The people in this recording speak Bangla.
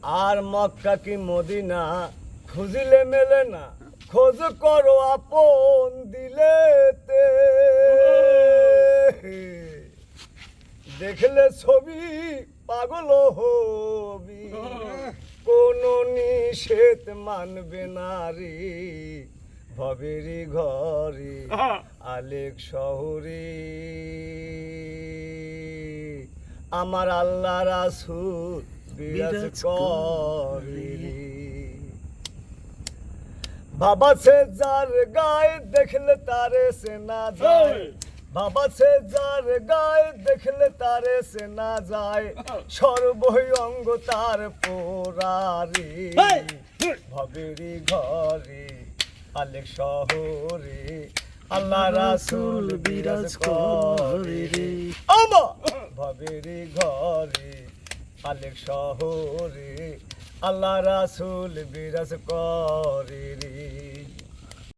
আর মক্কা কি মদিনা খুঁজিলে মেলে না, খোঁজ করো আপন দিলেতে। দেখলে ছবি পাগল হবি, কোন নিষেধ মানবে না রে। ভবেরি ঘরে আলেক শহরে আমার আল্লাহ রাসূল বিরাজ করে। বাবা সে যার গায়ে দেখলে তারে সে না যায়, বাবা সে যার গায়ে দেখলে তারে সে না যায়, সর্বই অঙ্গ তার পোড়ারে। ভবেরি ঘরে আলেক শহরে আল্লাহ রাসূল বিরাজ করে। আমা ভবেরি ঘরে আলেক শহরে আল্লাহ রাসূল বিরাজ করে।